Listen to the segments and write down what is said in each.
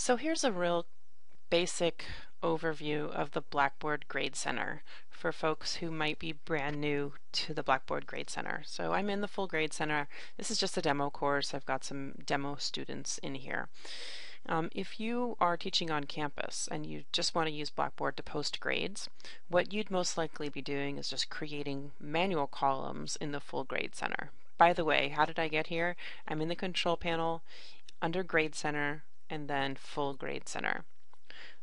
So here's a real basic overview of the Blackboard Grade Center for folks who might be brand new to the Blackboard Grade Center. So I'm in the full Grade Center. This is just a demo course. I've got some demo students in here. If you are teaching on campus and you just want to use Blackboard to post grades, what you'd most likely be doing is just creating manual columns in the full Grade Center. By the way, how did I get here? I'm in the control panel under Grade Center and then full Grade Center.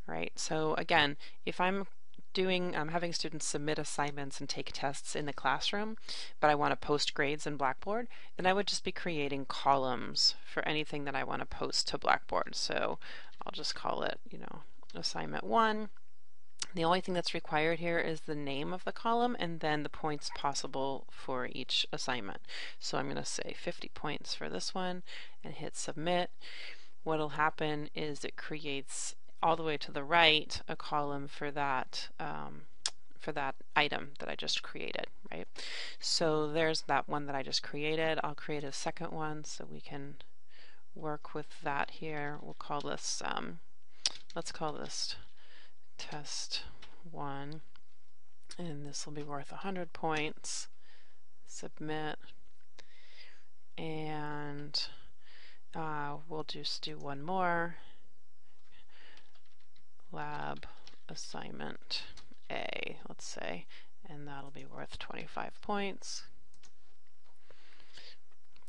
Right, so again, if I'm having students submit assignments and take tests in the classroom, but I want to post grades in Blackboard, then I would just be creating columns for anything that I want to post to Blackboard. So I'll just call it, assignment 1. The only thing that's required here is the name of the column and then the points possible for each assignment. So I'm going to say 50 points for this one and hit submit. What'll happen is it creates all the way to the right a column for that item that I just created, right? So there's that one that I just created. I'll create a second one so we can work with that here. We'll call this, let's call this test 1, and this will be worth 100 points. Submit, and we'll just do one more. Lab assignment A, let's say, and that'll be worth 25 points.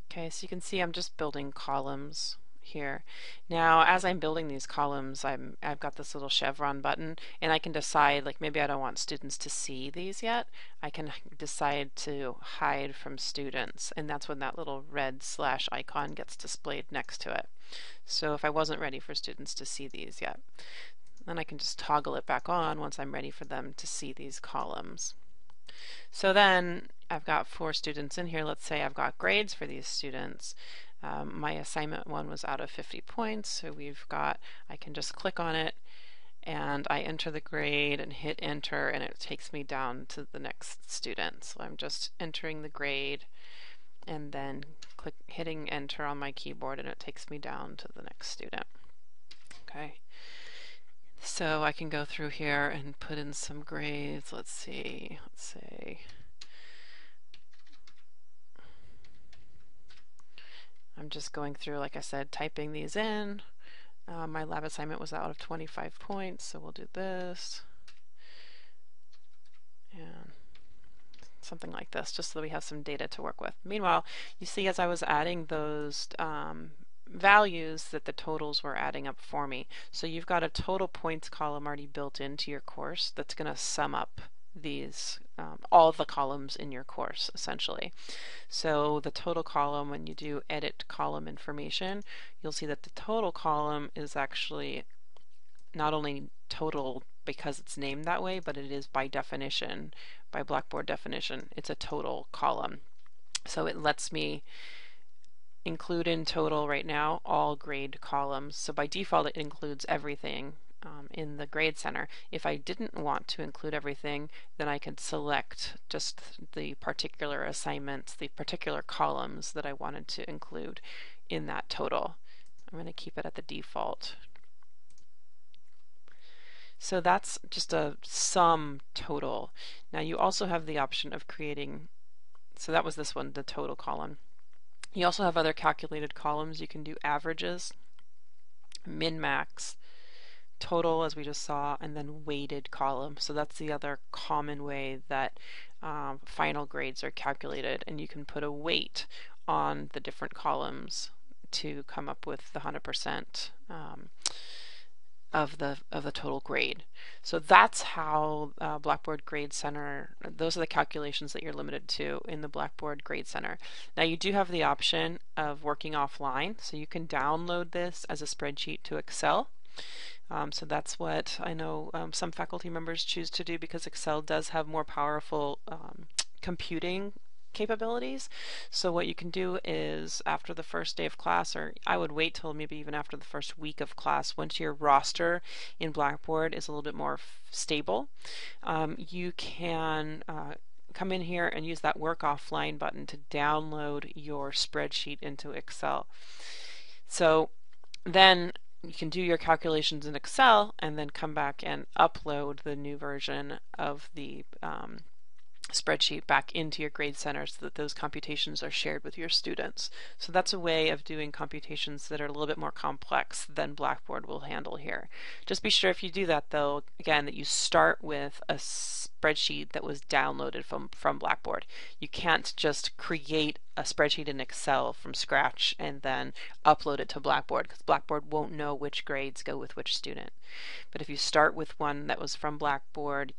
Okay, so you can see I'm just building columns here. Now, as I'm building these columns, I've got this little chevron button, and I can decide, like, maybe I don't want students to see these yet. I can decide to hide from students, and that's when that little red slash icon gets displayed next to it. So if I wasn't ready for students to see these yet, then I can just toggle it back on once I'm ready for them to see these columns. So then I've got 4 students in here. Let's say I've got grades for these students. My assignment 1 was out of 50 points, so I can just click on it and I enter the grade and hit enter, and it takes me down to the next student. So I'm just entering the grade and then hitting enter on my keyboard, and it takes me down to the next student. Okay. So I can go through here and put in some grades. Let's see, let's say I'm just going through, like I said, typing these in. My lab assignment was out of 25 points, so we'll do this and something like this, just so that we have some data to work with. Meanwhile, you see as I was adding those values that the totals were adding up for me. So you've got a total points column already built into your course that's going to sum up these all the columns in your course, essentially. So the total column, when you do edit column information, you'll see that the total column is actually not only total because it's named that way, but it is by definition, by Blackboard definition, it's a total column. So it lets me include in total right now all grade columns. So by default it includes everything in the Grade Center. If I didn't want to include everything, then I could select just the particular assignments, the particular columns that I wanted to include in that total. I'm going to keep it at the default. So that's just a sum total. Now you also have the option of creating, so that was this one, the total column. You also have other calculated columns. You can do averages, min-max, total as we just saw, and then weighted column. So that's the other common way that final grades are calculated, and you can put a weight on the different columns to come up with the 100% of the total grade. So that's how Blackboard Grade Center, those are the calculations that you're limited to in the Blackboard Grade Center. Now you do have the option of working offline, so you can download this as a spreadsheet to Excel. So that's what I know some faculty members choose to do, because Excel does have more powerful computing capabilities. So what you can do is, after the first day of class, or I would wait till maybe even after the first week of class, once your roster in Blackboard is a little bit more stable, you can come in here and use that work offline button to download your spreadsheet into Excel. So then you can do your calculations in Excel and then come back and upload the new version of the spreadsheet back into your grade center so that those computations are shared with your students. So that's a way of doing computations that are a little bit more complex than Blackboard will handle here. Just be sure if you do that though, again, that you start with a spreadsheet that was downloaded from Blackboard. You can't just create a spreadsheet in Excel from scratch and then upload it to Blackboard, because Blackboard won't know which grades go with which student. But if you start with one that was from Blackboard,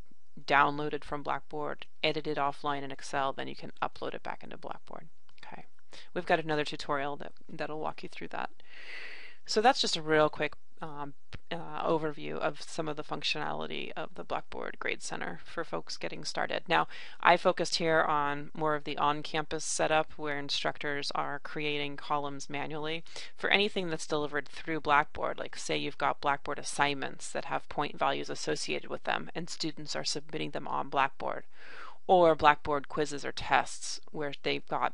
downloaded from Blackboard, edited offline in Excel, then you can upload it back into Blackboard. Okay, we've got another tutorial that'll walk you through that. So that's just a real quick overview of some of the functionality of the Blackboard Grade Center for folks getting started. Now, I focused here on more of the on-campus setup where instructors are creating columns manually. For anything that's delivered through Blackboard, like say you've got Blackboard assignments that have point values associated with them and students are submitting them on Blackboard, or Blackboard quizzes or tests where they've got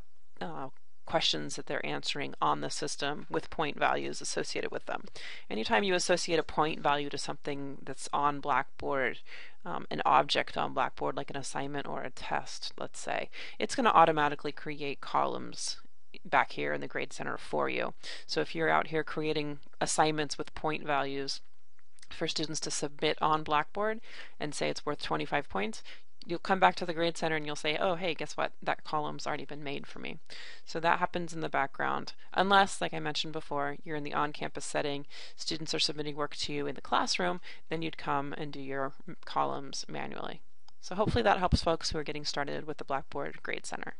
questions that they're answering on the system with point values associated with them. Anytime you associate a point value to something that's on Blackboard, an object on Blackboard like an assignment or a test, let's say, it's going to automatically create columns back here in the Grade Center for you. So if you're out here creating assignments with point values for students to submit on Blackboard and say it's worth 25 points, you'll come back to the Grade Center and you'll say, oh, hey, guess what? That column's already been made for me. So that happens in the background. Unless, like I mentioned before, you're in the on-campus setting, students are submitting work to you in the classroom, then you'd come and do your columns manually. So hopefully that helps folks who are getting started with the Blackboard Grade Center.